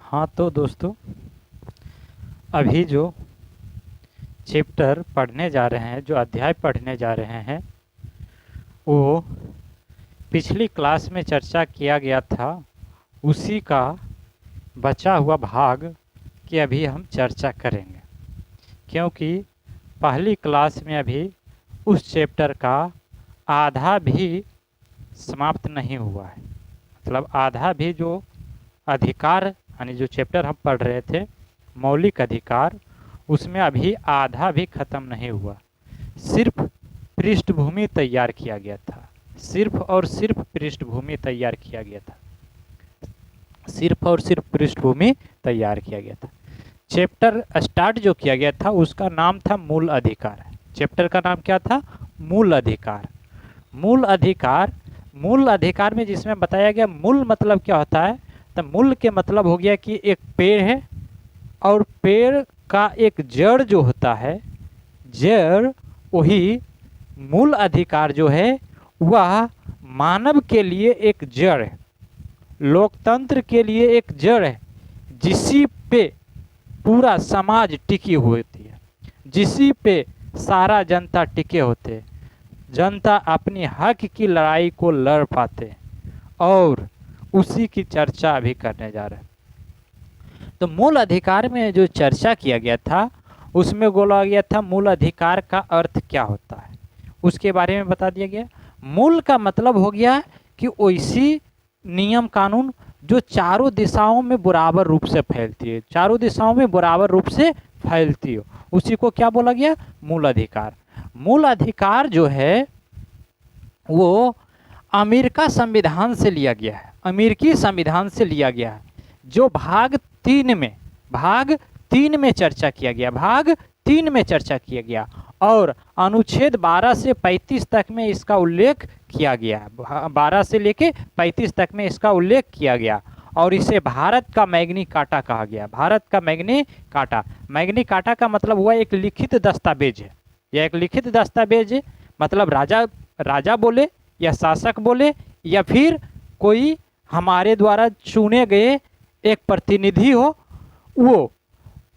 हाँ तो दोस्तों, अभी जो चैप्टर पढ़ने जा रहे हैं, जो अध्याय पढ़ने जा रहे हैं, वो पिछली क्लास में चर्चा किया गया था। उसी का बचा हुआ भाग की अभी हम चर्चा करेंगे, क्योंकि पहली क्लास में अभी उस चैप्टर का आधा भी समाप्त नहीं हुआ है। मतलब आधा भी जो अधिकार यानी जो चैप्टर हम पढ़ रहे थे, मौलिक अधिकार, उसमें अभी आधा भी खत्म नहीं हुआ। सिर्फ पृष्ठभूमि तैयार किया गया था, सिर्फ और सिर्फ पृष्ठभूमि तैयार किया गया था, सिर्फ और सिर्फ पृष्ठभूमि तैयार किया गया था। चैप्टर स्टार्ट जो किया गया था उसका नाम था मूल अधिकार। चैप्टर का नाम क्या था? मूल अधिकार। मूल अधिकार, मूल अधिकार में जिसमें बताया गया मूल मतलब क्या होता है, तो मूल के मतलब हो गया कि एक पेड़ है और पेड़ का एक जड़ जो होता है, जड़, वही मूल अधिकार जो है वह मानव के लिए एक जड़ है, लोकतंत्र के लिए एक जड़ है, जिसी पे पूरा समाज टिकी होती है, जिसी पे सारा जनता टिके होते हैं, जनता अपनी हक की लड़ाई को लड़ पाते हैं, और उसी की चर्चा अभी करने जा रहे हैं। तो मूल अधिकार में जो चर्चा किया गया था उसमें बोला गया था मूल अधिकार का अर्थ क्या होता है, उसके बारे में बता दिया गया। मूल का मतलब हो गया कि वैसी नियम कानून जो चारों दिशाओं में बराबर रूप से फैलती है, चारों दिशाओं में बराबर रूप से फैलती हो, उसी को क्या बोला गया? मूल अधिकार। मूल अधिकार जो है वो अमेरिका संविधान से लिया गया है, अमेरिकी संविधान से लिया गया है, जो भाग 3 में चर्चा किया गया, भाग 3 में चर्चा किया गया, और अनुच्छेद 12 से 35 तक में इसका उल्लेख किया गया, 12 से लेके 35 तक में इसका उल्लेख किया गया, और इसे भारत का मैग्नी कार्टा कहा गया। भारत का मैग्नी कार्टा, मैग्नी कार्टा का मतलब हुआ एक लिखित दस्तावेज है, यह एक लिखित दस्तावेज है, मतलब राजा बोले या शासक बोले या फिर कोई हमारे द्वारा चुने गए एक प्रतिनिधि हो, वो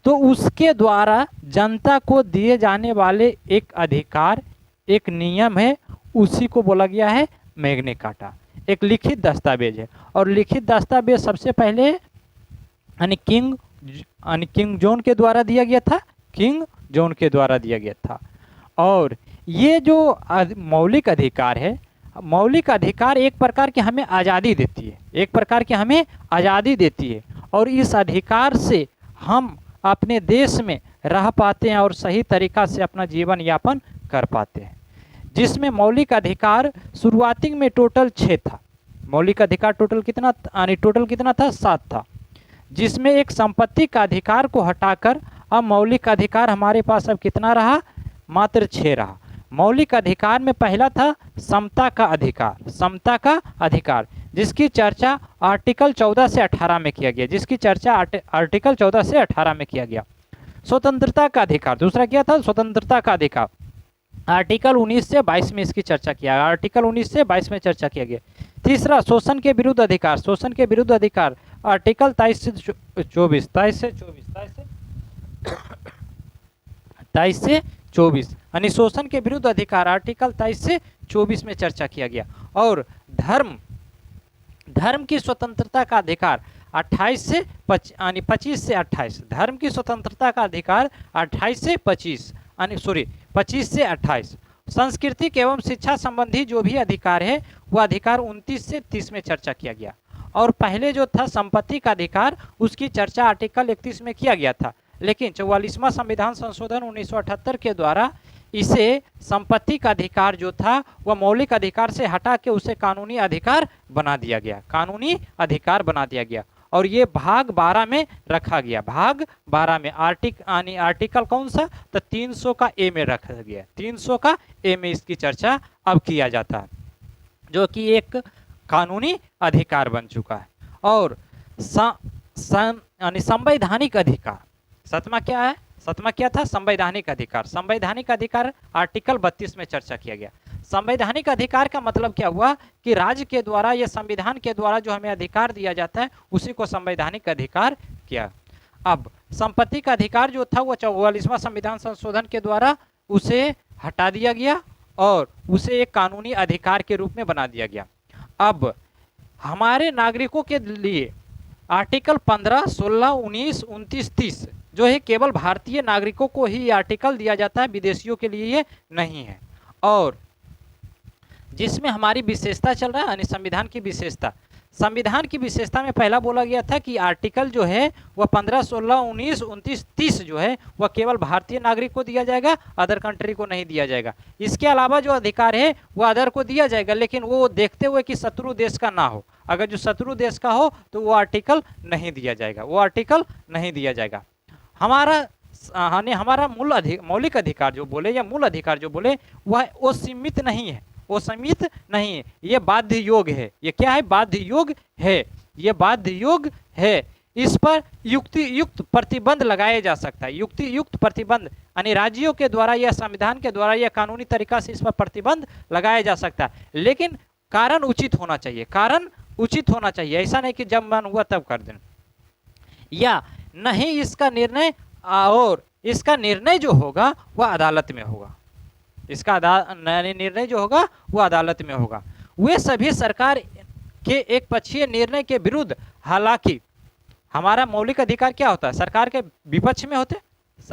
तो उसके द्वारा जनता को दिए जाने वाले एक अधिकार, एक नियम है, उसी को बोला गया है मैग्ना कार्टा। एक लिखित दस्तावेज है, और लिखित दस्तावेज सबसे पहले यानी किंग जॉन के द्वारा दिया गया था, किंग जॉन के द्वारा दिया गया था। और ये जो मौलिक अधिकार है, मौलिक अधिकार एक प्रकार की हमें आज़ादी देती है, एक प्रकार की हमें आज़ादी देती है, और इस अधिकार से हम अपने देश में रह पाते हैं और सही तरीक़ा से अपना जीवन यापन कर पाते हैं। जिसमें मौलिक अधिकार शुरुआती में टोटल 6 था, मौलिक अधिकार टोटल कितना था? 7 था, जिसमें एक संपत्ति का अधिकार को हटाकर अब मौलिक अधिकार हमारे पास अब कितना रहा? मात्र 6 रहा। मौलिक अधिकार में पहला था समता का अधिकार, समता का अधिकार, जिसकी चर्चा आर्टिकल 14 से 18 में किया गया, जिसकी चर्चा आर्टिकल 14 से 18 में किया गया। स्वतंत्रता का अधिकार, दूसरा क्या था? स्वतंत्रता का अधिकार, आर्टिकल 19 से 22 में इसकी चर्चा किया, आर्टिकल 19 से 22 में चर्चा किया गया। तीसरा शोषण के विरुद्ध अधिकार, शोषण के विरुद्ध अधिकार, आर्टिकल 23 से 24 यानी शोषण के विरुद्ध अधिकार, आर्टिकल 23 से 24 में चर्चा किया गया। और धर्म की स्वतंत्रता का अधिकार 25 से 28, धर्म की स्वतंत्रता का अधिकार 28 से 25 से 28। सांस्कृतिक एवं शिक्षा संबंधी जो भी अधिकार है वह अधिकार 29 से 30 में चर्चा किया गया। और पहले जो था संपत्ति का अधिकार, उसकी चर्चा आर्टिकल 31 में किया गया था, लेकिन 44वां संविधान संशोधन 1978 के द्वारा इसे संपत्ति का अधिकार जो था वह मौलिक अधिकार से हटा के उसे कानूनी अधिकार बना दिया गया, कानूनी अधिकार बना दिया गया, और ये भाग 12 में रखा गया। भाग 12 में आर्टिकल कौन सा? तो 300 का ए में रखा गया, 300 का ए में इसकी चर्चा अब किया जाता है, जो कि एक कानूनी अधिकार बन चुका है। और संवैधानिक अधिकार, सतमा क्या है? सतमा क्या था? संवैधानिक अधिकार। संवैधानिक अधिकार आर्टिकल 32 में चर्चा किया गया। संवैधानिक अधिकार का मतलब क्या हुआ कि राज्य के द्वारा या संविधान के द्वारा जो हमें अधिकार दिया जाता है उसी को संवैधानिक अधिकार किया। अब संपत्ति का अधिकार जो था वो 44वां संविधान संशोधन के द्वारा उसे हटा दिया गया और उसे एक कानूनी अधिकार के रूप में बना दिया गया। अब हमारे नागरिकों के लिए आर्टिकल 15, 16, 19, 29, 30 जो है केवल भारतीय नागरिकों को ही आर्टिकल दिया जाता है, विदेशियों के लिए ये नहीं है। और जिसमें हमारी विशेषता चल रहा है यानी संविधान की विशेषता, संविधान की विशेषता में पहला बोला गया था कि आर्टिकल जो है वह 15, 16, 19, 29, 30 जो है वह केवल भारतीय नागरिक को दिया जाएगा, अदर कंट्री को नहीं दिया जाएगा। इसके अलावा जो अधिकार है वह अदर को दिया जाएगा, लेकिन वो देखते हुए कि शत्रु देश का ना हो। अगर जो शत्रु देश का हो तो वो आर्टिकल नहीं दिया जाएगा, वो आर्टिकल नहीं दिया जाएगा। हमारा मौलिक अधिकार जो बोले या मूल अधिकार जो बोले वो सीमित नहीं है, वो सीमित नहीं है, ये बाध्य योग्य है। ये क्या है? बाध्य योग्य है, ये बाध्य योग्य है। इस पर युक्त प्रतिबंध लगाया जा सकता है। युक्त प्रतिबंध यानी राज्यों के द्वारा या संविधान के द्वारा या कानूनी तरीका से इस पर प्रतिबंध लगाया जा सकता है, लेकिन कारण उचित होना चाहिए, कारण उचित होना चाहिए। ऐसा नहीं कि जब मन हुआ तब कर दें, या नहीं इसका निर्णय, और इसका निर्णय जो होगा वह अदालत में होगा, इसका निर्णय जो होगा वह अदालत में होगा। वे सभी सरकार के एक पक्षीय निर्णय के विरुद्ध, हालांकि हमारा मौलिक अधिकार क्या होता है? सरकार के विपक्ष में होते।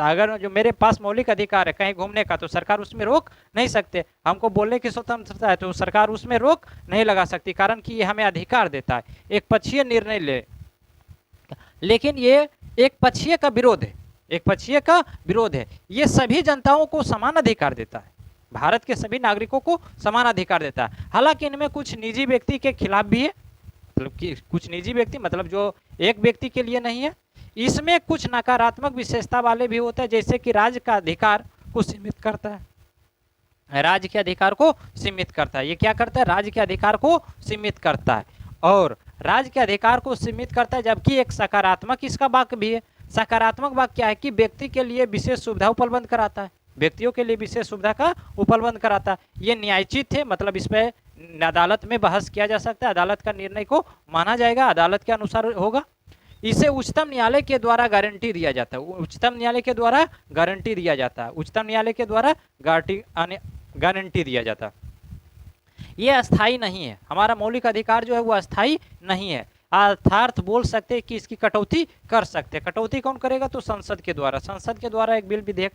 अगर जो मेरे पास मौलिक अधिकार है कहीं घूमने का, तो सरकार उसमें रोक नहीं सकते। हमको बोलने की स्वतंत्रता है तो सरकार उसमें रोक नहीं लगा सकती, कारण कि ये हमें अधिकार देता है एक पक्षीय निर्णय ले। लेकिन ये एक पक्षीय का विरोध है, एक पक्षीय का विरोध है। ये सभी जनताओं को समान अधिकार देता है, भारत के सभी नागरिकों को समान अधिकार देता है। हालांकि इनमें कुछ निजी व्यक्ति के खिलाफ भी है, मतलब कि कुछ निजी व्यक्ति मतलब जो एक व्यक्ति के लिए नहीं है। इसमें कुछ नकारात्मक विशेषता वाले भी होते हैं, जैसे कि राज्य का अधिकार को सीमित करता है, राज्य के अधिकार को सीमित करता है। ये क्या करता है? राज्य के अधिकार को सीमित करता है, और राज्य के अधिकार को सीमित करता है। जबकि एक सकारात्मक इसका वाक्य भी है। सकारात्मक वाक्य क्या है कि व्यक्ति के लिए विशेष सुविधा उपलब्ध कराता है, व्यक्तियों के लिए विशेष सुविधा का उपलब्ध कराता है। ये न्यायोचित है, मतलब इस पर अदालत में बहस किया जा सकता है, अदालत का निर्णय को माना जाएगा, अदालत के अनुसार होगा। इसे उच्चतम न्यायालय के द्वारा गारंटी दिया जाता है, उच्चतम न्यायालय के द्वारा गारंटी दिया जाता है, उच्चतम न्यायालय के द्वारा गारंटी दिया जाता है। ये अस्थाई नहीं है, हमारा मौलिक अधिकार जो है वो अस्थाई नहीं है। अर्थात बोल सकते हैं कि इसकी कटौती कर सकते हैं। कटौती कौन करेगा? तो संसद के द्वारा, संसद के द्वारा एक बिल विधेयक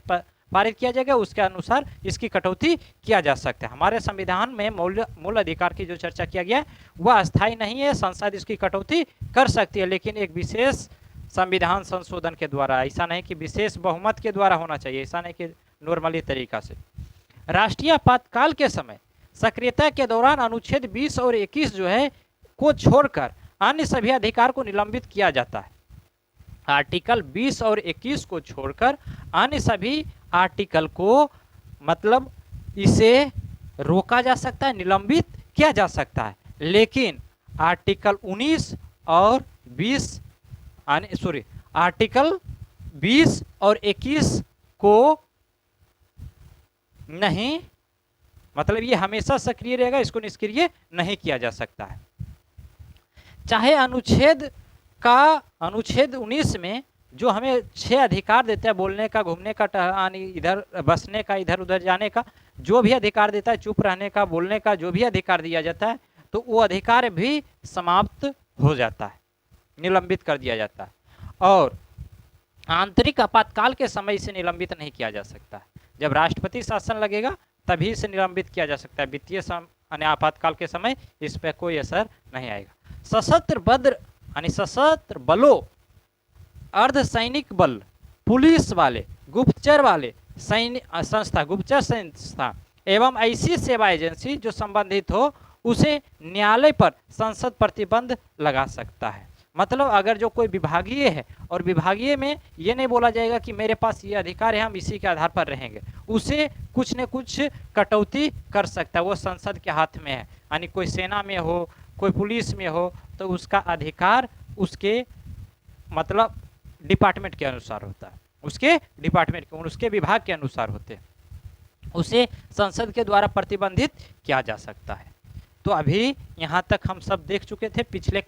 पारित किया जाएगा, उसके अनुसार इसकी कटौती किया जा सकता है। हमारे संविधान में मूल अधिकार की जो चर्चा किया गया है वह अस्थाई नहीं है, संसद इसकी कटौती कर सकती है, लेकिन एक विशेष संविधान संशोधन के द्वारा। ऐसा नहीं कि विशेष बहुमत के द्वारा होना चाहिए, ऐसा नहीं कि नॉर्मली तरीका से। राष्ट्रीय आपातकाल के समय सक्रियता के दौरान अनुच्छेद 20 और 21 जो है को छोड़कर अन्य सभी अधिकार को निलंबित किया जाता है। आर्टिकल 20 और 21 को छोड़कर अन्य सभी आर्टिकल को मतलब इसे रोका जा सकता है, निलंबित किया जा सकता है। लेकिन आर्टिकल 19 और 20 आर्टिकल 20 और 21 को नहीं, मतलब ये हमेशा सक्रिय रहेगा, इसको निष्क्रिय नहीं किया जा सकता है। चाहे अनुच्छेद 19 में जो हमें 6 अधिकार देता है, बोलने का, घूमने का, इधर बसने का, इधर उधर जाने का, जो भी अधिकार देता है, चुप रहने का, बोलने का, जो भी अधिकार दिया जाता है, तो वो अधिकार भी समाप्त हो जाता है, निलंबित कर दिया जाता है। और आंतरिक आपातकाल के समय इसे निलंबित नहीं किया जा सकता है। जब राष्ट्रपति शासन लगेगा तभी इसे निलंबित किया जा सकता है। वित्तीय आपातकाल के समय इस पर कोई असर नहीं आएगा। सशस्त्र बलों, अर्धसैनिक बल, पुलिस वाले, गुप्तचर वाले गुप्तचर संस्था एवं ऐसी सेवा एजेंसी जो संबंधित हो, उसे न्यायालय पर संसद प्रतिबंध लगा सकता है। मतलब अगर जो कोई विभागीय है और विभागीय में ये नहीं बोला जाएगा कि मेरे पास ये अधिकार है, हम इसी के आधार पर रहेंगे, उसे कुछ न कुछ कटौती कर सकता है, वो संसद के हाथ में है। यानी कोई सेना में हो, कोई पुलिस में हो, तो उसका अधिकार उसके मतलब डिपार्टमेंट के अनुसार होता है, उसके डिपार्टमेंट के, उसके विभाग के अनुसार होते हैं, उसे संसद के द्वारा प्रतिबंधित किया जा सकता है। तो अभी यहाँ तक हम सब देख चुके थे। पिछले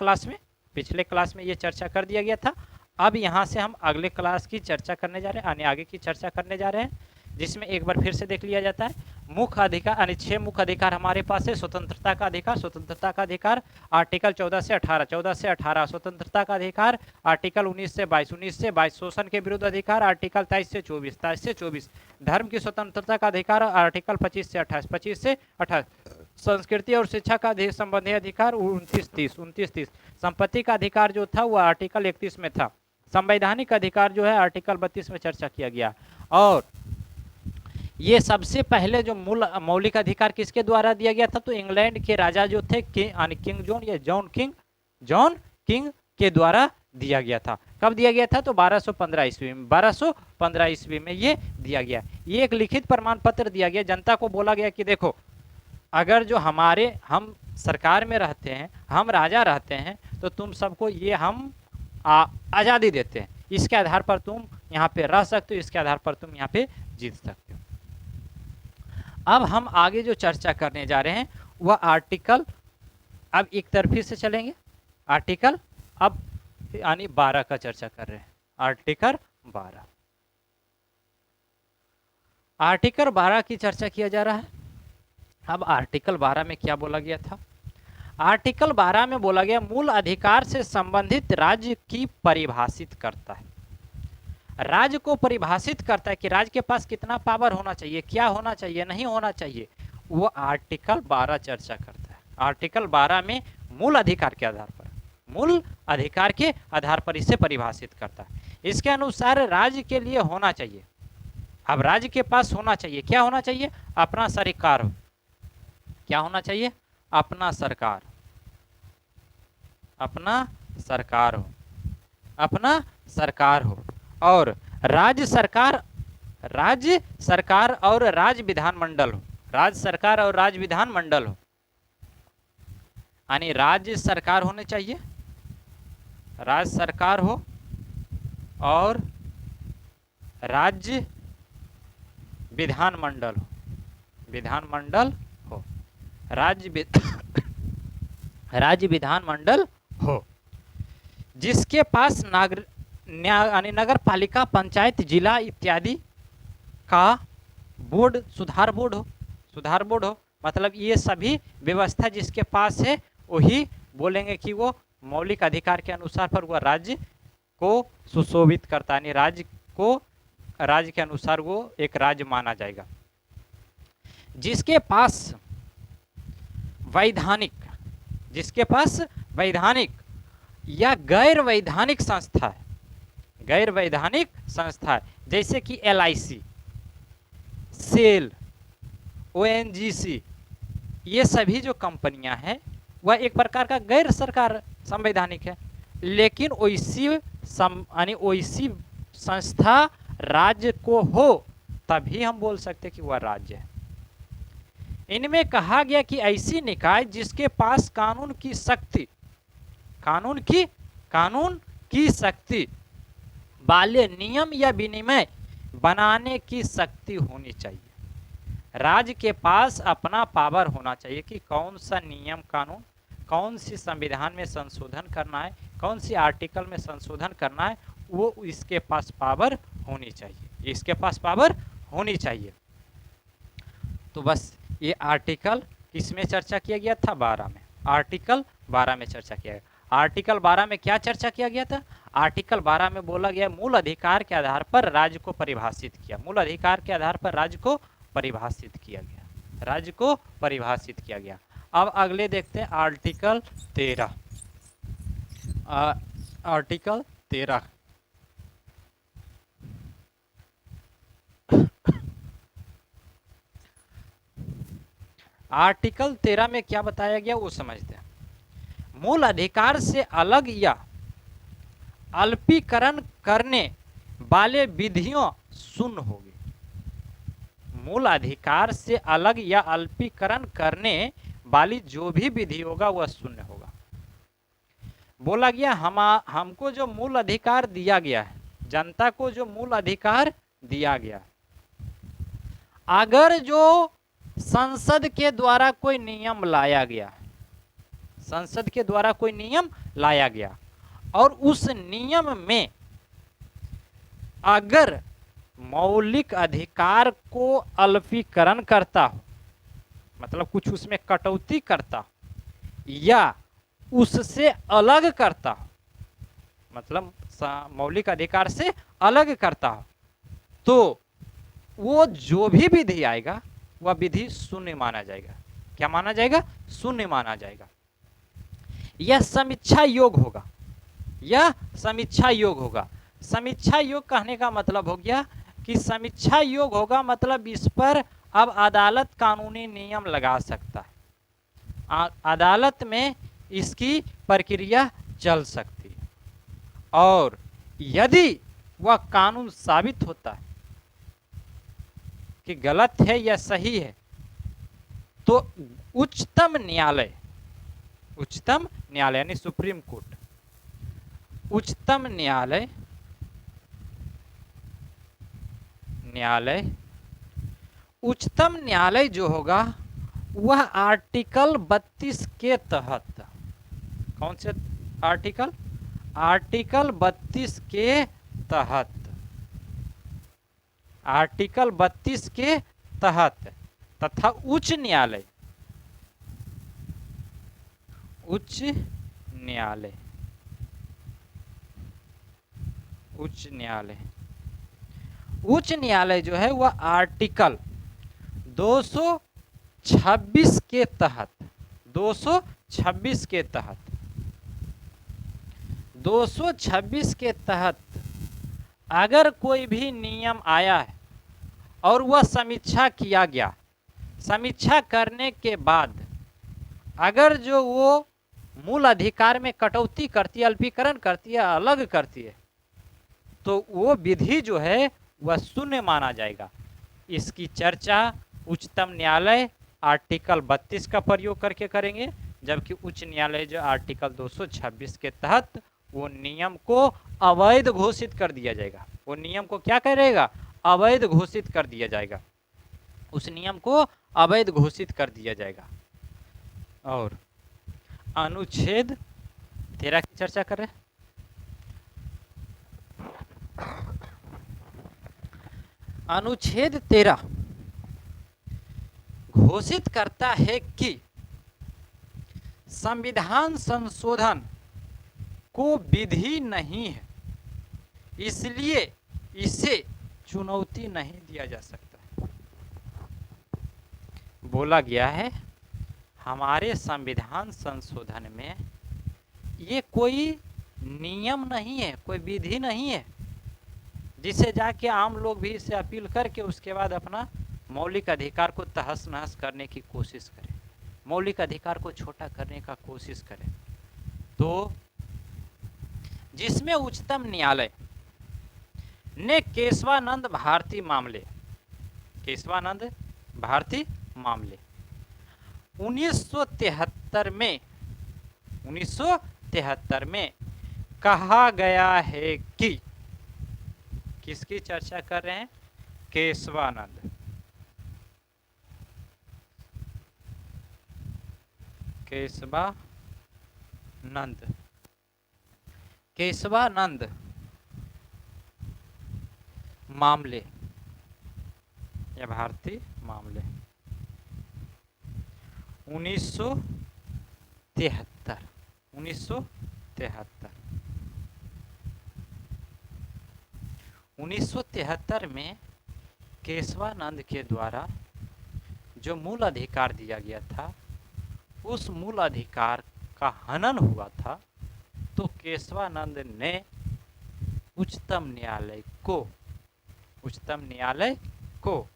क्लास में ये चर्चा कर दिया गया था। अब यहाँ से हम अगले क्लास की चर्चा करने जा रहे हैं, यानी आगे की चर्चा करने जा रहे हैं, जिसमें एक बार फिर से देख लिया जाता है मुख्य अधिकार, यानी 6 मुख्य अधिकार हमारे पास है। स्वतंत्रता का अधिकार, स्वतंत्रता का अधिकार आर्टिकल 14 से 18, 14 से 18 स्वतंत्रता का अधिकार, आर्टिकल 19 से 22, 19 से 22 शोषण के विरुद्ध अधिकार, आर्टिकल 23 से 24, 23 से 24 धर्म की स्वतंत्रता का अधिकार, आर्टिकल 25 से 28, 25 से 28 संस्कृति और शिक्षा का संबंधी अधिकार 29, 30, 29, 30 संपत्ति का अधिकार जो था वो आर्टिकल 31 में था। संवैधानिक अधिकार जो है आर्टिकल 32 में चर्चा किया गया। और ये सबसे पहले जो मूल मौलिक अधिकार किसके द्वारा दिया गया था, तो इंग्लैंड के राजा जो थे किंग जॉन या जॉन किंग के द्वारा दिया गया था। कब दिया गया था, तो 1215 ईस्वी में, 1215 ईस्वी में ये दिया गया। ये एक लिखित प्रमाण पत्र दिया गया, जनता को बोला गया कि देखो अगर जो हम सरकार में रहते हैं, हम राजा रहते हैं, तो तुम सबको ये हम आज़ादी देते हैं, इसके आधार पर तुम यहाँ पे रह सकते हो, इसके आधार पर तुम यहाँ पे जीत सकते हो। अब हम आगे जो चर्चा करने जा रहे हैं वह आर्टिकल, अब एक तरफी से चलेंगे, आर्टिकल अब यानी 12 का चर्चा कर रहे हैं। आर्टिकल 12, आर्टिकल 12 की चर्चा किया जा रहा है। अब आर्टिकल 12 में क्या बोला गया था, आर्टिकल 12 में बोला गया मूल अधिकार से संबंधित राज्य की परिभाषित करता है, राज्य को परिभाषित करता है कि राज्य के पास कितना पावर होना चाहिए, क्या होना चाहिए, नहीं होना चाहिए, वो आर्टिकल 12 चर्चा करता है। आर्टिकल 12 में मूल अधिकार के आधार पर, मूल अधिकार के आधार पर इसे परिभाषित करता है। इसके अनुसार राज्य के लिए होना चाहिए, अब राज्य के पास होना चाहिए, क्या होना चाहिए, अपना सरकार हो, क्या होना चाहिए, अपना सरकार, अपना सरकार हो, अपना सरकार हो, और राज्य सरकार और राज्य विधानमंडल हो, राज्य सरकार और राज्य विधानमंडल हो, यानी राज्य सरकार होने चाहिए, राज्य सरकार हो और राज्य विधानमंडल हो, विधानमंडल हो, राज्य विधानमंडल हो, जिसके पास नगर पालिका, पंचायत, जिला इत्यादि का बोर्ड, सुधार बोर्ड हो, मतलब ये सभी व्यवस्था जिसके पास है वही बोलेंगे कि वो मौलिक अधिकार के अनुसार पर वह राज्य को सुशोभित करता है, राज्य के अनुसार वो एक राज्य माना जाएगा। जिसके पास वैधानिक या गैर वैधानिक संस्था है, गैर वैधानिक संस्था जैसे कि LIC, सेल, ONGC, ये सभी जो कंपनियां हैं वह एक प्रकार का गैर सरकार संवैधानिक है, लेकिन वैसी संस्था राज्य को हो तभी हम बोल सकते कि वह राज्य है। इनमें कहा गया कि ऐसी निकाय जिसके पास कानून की शक्ति वाले नियम या विनिमय बनाने की शक्ति होनी चाहिए, राज्य के पास अपना पावर होना चाहिए कि कौन सा नियम कानून, कौन सी संविधान में संशोधन करना है, कौन सी आर्टिकल में संशोधन करना है, वो इसके पास पावर होनी चाहिए, इसके पास पावर होनी चाहिए। तो बस ये आर्टिकल किसमें चर्चा किया गया था, 12 में, आर्टिकल 12 में चर्चा किया गया। आर्टिकल 12 में क्या चर्चा किया गया था, आर्टिकल 12 में बोला गया मूल अधिकार के आधार पर राज्य को परिभाषित किया, मूल अधिकार के आधार पर राज्य को परिभाषित किया गया, राज्य को परिभाषित किया गया। अब अगले देखते हैं आर्टिकल 13, आर्टिकल 13 आर्टिकल 13 में क्या बताया गया वो समझते हैं। मूल अधिकार से अलग या अल्पीकरण करने वाले विधियों शून्य होगी, मूल अधिकार से अलग या अल्पीकरण करने वाली जो भी विधि होगा वह शून्य होगा। बोला गया हमको जो मूल अधिकार दिया गया है, जनता को जो मूल अधिकार दिया गया, अगर जो संसद के द्वारा कोई नियम लाया गया, संसद के द्वारा कोई नियम लाया गया और उस नियम में अगर मौलिक अधिकार को अल्पीकरण करता हो, मतलब कुछ उसमें कटौती करता हो या उससे अलग करता हो, मतलब मौलिक अधिकार से अलग करता हो, तो वो जो भी विधि आएगा वह विधि शून्य माना जाएगा। क्या माना जाएगा? शून्य माना जाएगा। यह समीक्षा योग होगा, यह समीक्षा योग होगा। समीक्षा योग कहने का मतलब हो गया कि समीक्षा योग होगा मतलब इस पर अब अदालत कानूनी नियम लगा सकता है, अदालत में इसकी प्रक्रिया चल सकती है, और यदि वह कानून साबित होता है कि गलत है या सही है, तो उच्चतम न्यायालय, उच्चतम न्यायालय यानी सुप्रीम कोर्ट, उच्चतम न्यायालय उच्चतम न्यायालय जो होगा वह आर्टिकल 32 के तहत, कौन से आर्टिकल? आर्टिकल 32 के तहत, आर्टिकल 32 के तहत तथा उच्च न्यायालय, उच्च न्यायालय, उच्च न्यायालय, उच्च न्यायालय जो है वह आर्टिकल 226 के तहत, 226 के तहत, 226 के तहत अगर कोई भी नियम आया है और वह समीक्षा किया गया, समीक्षा करने के बाद अगर जो वो मूल अधिकार में कटौती करती है, अल्पीकरण करती है, अलग करती है, तो वो विधि जो है वह शून्य माना जाएगा। इसकी चर्चा उच्चतम न्यायालय आर्टिकल 32 का प्रयोग करके करेंगे, जबकि उच्च न्यायालय जो आर्टिकल 226 के तहत वो नियम को अवैध घोषित कर दिया जाएगा। वो नियम को क्या करेगा? अवैध घोषित कर दिया जाएगा, उस नियम को अवैध घोषित कर दिया जाएगा। और अनुच्छेद 13 की चर्चा कर रहे हैं। अनुच्छेद 13 घोषित करता है कि संविधान संशोधन को विधि नहीं है, इसलिए इसे चुनौती नहीं दिया जा सकता। बोला गया है हमारे संविधान संशोधन में ये कोई नियम नहीं है, कोई विधि नहीं है जिसे जाके आम लोग भी इसे अपील करके उसके बाद अपना मौलिक अधिकार को तहस नहस करने की कोशिश करें, मौलिक अधिकार को छोटा करने का कोशिश करें। तो जिसमें उच्चतम न्यायालय ने केशवानंद भारती मामले, केशवानंद भारती मामले 1973 में कहा गया है कि, किसकी चर्चा कर रहे हैं? केशवानंद, केशवानंद, केशवानंद मामले या भारतीय मामले 1973 में केशवानंद के द्वारा जो मूल अधिकार दिया गया था उस मूल अधिकार का हनन हुआ था, तो केशवानंद ने उच्चतम न्यायालय को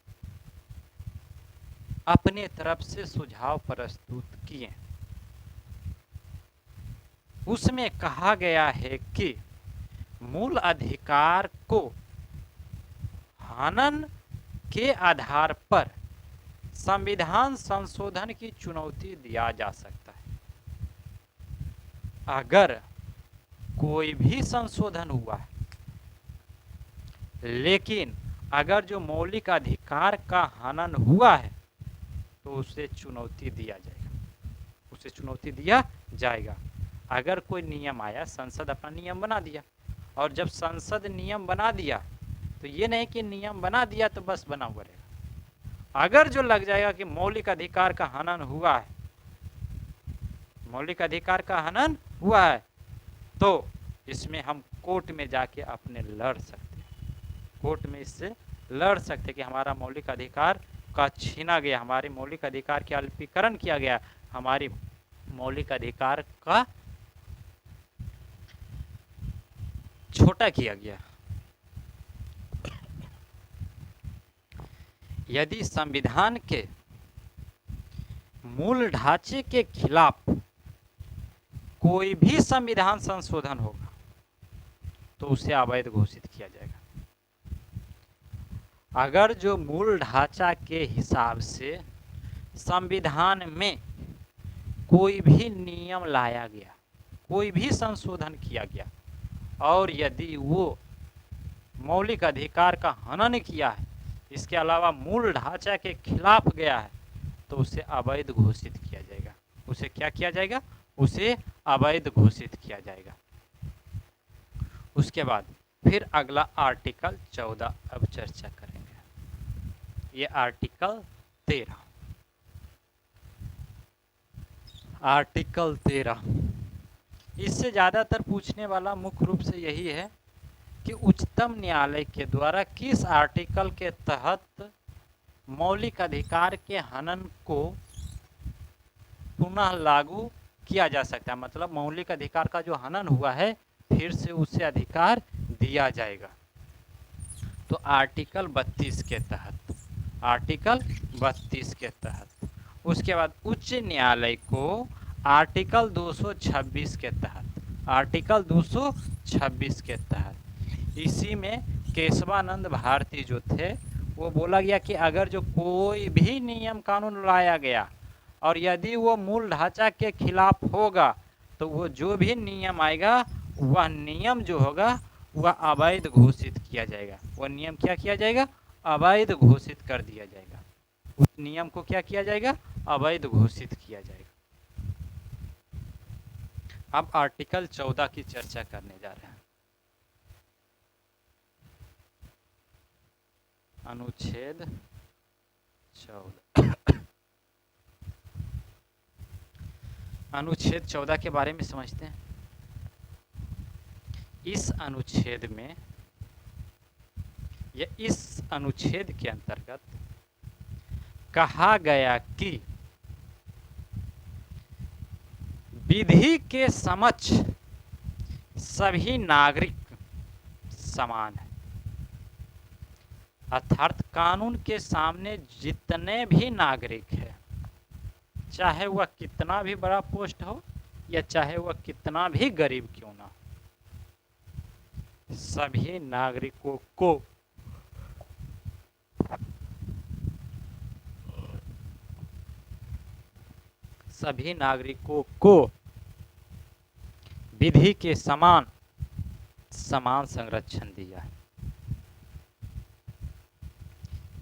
अपने तरफ से सुझाव प्रस्तुत किए। उसमें कहा गया है कि मूल अधिकार को हनन के आधार पर संविधान संशोधन की चुनौती दिया जा सकता है। अगर कोई भी संशोधन हुआ है लेकिन अगर जो मौलिक अधिकार का हनन हुआ है तो उसे चुनौती दिया जाएगा, उसे चुनौती दिया जाएगा। अगर कोई नियम आया, संसद अपना नियम बना दिया, और जब संसद नियम बना दिया तो ये नहीं कि नियम बना दिया तो बस बना हुआ रहेगा। अगर जो लग जाएगा कि मौलिक अधिकार का हनन हुआ है, मौलिक अधिकार का हनन हुआ है, तो इसमें हम कोर्ट में जाके अपने लड़ सकते हैं, कोर्ट में इससे लड़ सकते कि हमारा मौलिक अधिकार का छीना गया, हमारे मौलिक अधिकार के अल्पीकरण किया गया, हमारी मौलिक अधिकार का छोटा किया गया। यदि संविधान के मूल ढांचे के खिलाफ कोई भी संविधान संशोधन होगा तो उसे अवैध घोषित किया जाएगा। अगर जो मूल ढांचा के हिसाब से संविधान में कोई भी नियम लाया गया, कोई भी संशोधन किया गया, और यदि वो मौलिक अधिकार का हनन किया है, इसके अलावा मूल ढांचा के खिलाफ गया है, तो उसे अवैध घोषित किया जाएगा। उसे क्या किया जाएगा? उसे अवैध घोषित किया जाएगा। उसके बाद फिर अगला आर्टिकल 14 अब चर्चा करेंगे। ये आर्टिकल 13, आर्टिकल 13 इससे ज़्यादातर पूछने वाला मुख्य रूप से यही है कि उच्चतम न्यायालय के द्वारा किस आर्टिकल के तहत मौलिक अधिकार के हनन को पुनः लागू किया जा सकता है, मतलब मौलिक अधिकार का जो हनन हुआ है फिर से उसे अधिकार दिया जाएगा। तो आर्टिकल 32 के तहत, आर्टिकल 32 के तहत। उसके बाद उच्च न्यायालय को आर्टिकल 226 के तहत, आर्टिकल 226 के तहत, इसी में केशवानंद भारती जो थे वो बोला गया कि अगर जो कोई भी नियम कानून लाया गया और यदि वो मूल ढांचा के खिलाफ होगा तो वो जो भी नियम आएगा वह नियम जो होगा वह अवैध घोषित किया जाएगा। वह नियम क्या किया जाएगा? अवैध घोषित कर दिया जाएगा। उस नियम को क्या किया जाएगा? अवैध घोषित किया जाएगा। अब आर्टिकल 14 की चर्चा करने जा रहे हैं। अनुच्छेद 14 अनुच्छेद 14 के बारे में समझते हैं। इस अनुच्छेद में या इस अनुच्छेद के अंतर्गत कहा गया कि विधि के समक्ष सभी नागरिक समान हैं, अर्थात कानून के सामने जितने भी नागरिक हैं, चाहे वह कितना भी बड़ा पोस्ट हो या चाहे वह कितना भी गरीब क्यों ना, सभी नागरिकों को विधि के समान संरक्षण दिया है।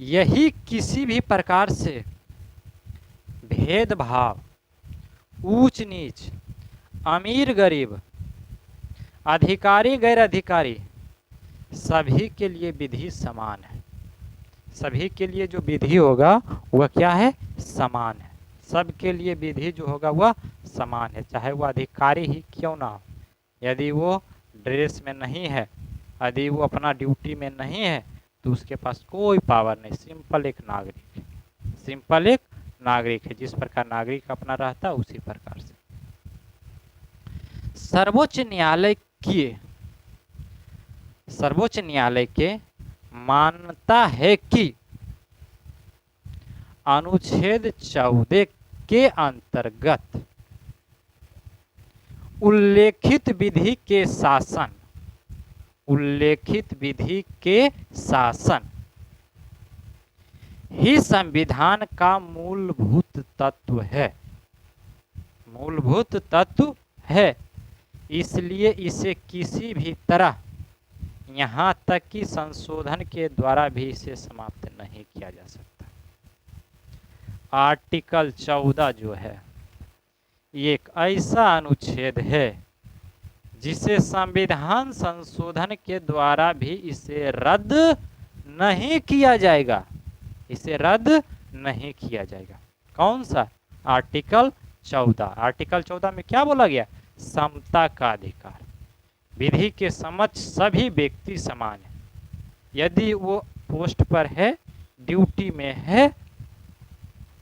यही किसी भी प्रकार से भेदभाव, ऊंच नीच, अमीर गरीब, अधिकारी गैर अधिकारी, सभी के लिए विधि समान है। सभी के लिए जो विधि होगा वह क्या है? समान है। सबके लिए विधि जो होगा वह समान है, चाहे वह अधिकारी ही क्यों ना हो। यदि वो ड्रेस में नहीं है, यदि वो अपना ड्यूटी में नहीं है, तो उसके पास कोई पावर नहीं, सिंपल एक नागरिक है, सिंपल एक नागरिक है। जिस प्रकार नागरिक अपना रहता है उसी प्रकार से सर्वोच्च न्यायालय के मानता है कि अनुच्छेद 14 के अंतर्गत उल्लेखित विधि के शासन ही संविधान का मूलभूत तत्व है। इसलिए इसे किसी भी तरह, यहाँ तक कि संशोधन के द्वारा भी इसे समाप्त नहीं किया जा सकता। आर्टिकल 14 जो है ये एक ऐसा अनुच्छेद है जिसे संविधान संशोधन के द्वारा भी इसे रद्द नहीं किया जाएगा, इसे रद्द नहीं किया जाएगा। कौन सा? आर्टिकल 14। आर्टिकल 14 में क्या बोला गया? समता का अधिकार, विधि के समक्ष सभी व्यक्ति समान है। यदि वो पोस्ट पर है, ड्यूटी में है,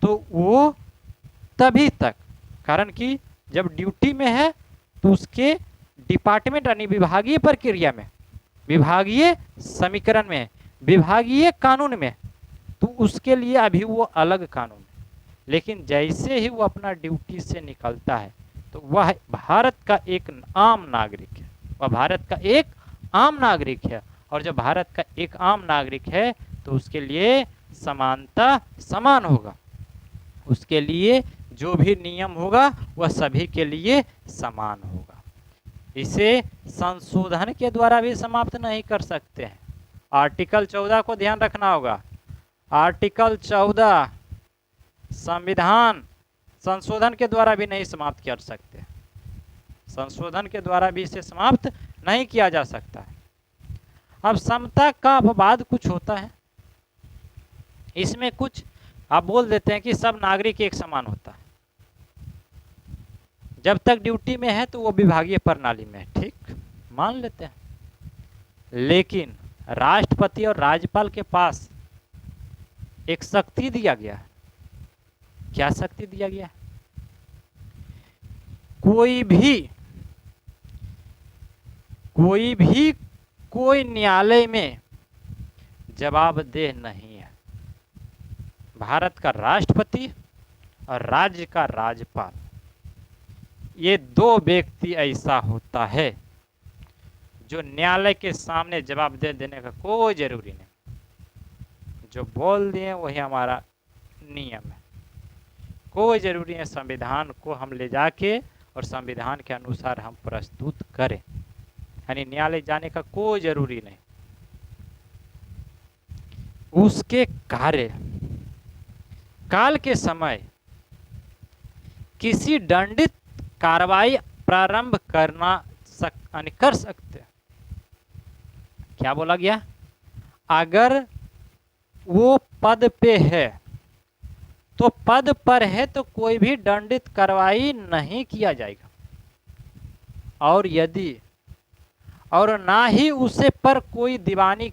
तो वो तभी तक, कारण कि जब ड्यूटी में है तो उसके डिपार्टमेंट यानी विभागीय प्रक्रिया में, विभागीय समीकरण में, विभागीय कानून में, तो उसके लिए अभी वो अलग कानून है। लेकिन जैसे ही वो अपना ड्यूटी से निकलता है तो वह भारत का एक आम नागरिक है, वह भारत का एक आम नागरिक है। और जब भारत का एक आम नागरिक है तो उसके लिए समानता समान होगा, उसके लिए जो भी नियम होगा वह सभी के लिए समान होगा। इसे संशोधन के द्वारा भी समाप्त नहीं कर सकते हैं। आर्टिकल 14 को ध्यान रखना होगा। आर्टिकल 14 संविधान संशोधन के द्वारा भी नहीं समाप्त कर सकते, संशोधन के द्वारा भी इसे समाप्त नहीं किया जा सकता है। अब समता का अपवाद कुछ होता है, इसमें कुछ आप बोल देते हैं कि सब नागरिक एक समान होता है, जब तक ड्यूटी में है तो वो विभागीय प्रणाली में है, ठीक मान लेते हैं। लेकिन राष्ट्रपति और राज्यपाल के पास एक शक्ति दिया गया है। क्या शक्ति दिया गया? कोई भी कोई न्यायालय में जवाबदेह नहीं है। भारत का राष्ट्रपति और राज्य का राज्यपाल, ये दो व्यक्ति ऐसा होता है जो न्यायालय के सामने जवाबदेह देने का कोई जरूरी नहीं, जो बोल दिए वही हमारा नियम है, कोई जरूरी है संविधान को हम ले जाके और संविधान के अनुसार हम प्रस्तुत करें, यानी न्यायालय जाने का कोई जरूरी नहीं। उसके कार्य काल के समय किसी दंडित कार्रवाई प्रारंभ कर सकते। क्या बोला गया? अगर वो पद पे है तो पद पर है तो कोई भी दंडित कार्रवाई नहीं किया जाएगा, और यदि और ना ही उसे पर कोई दीवानी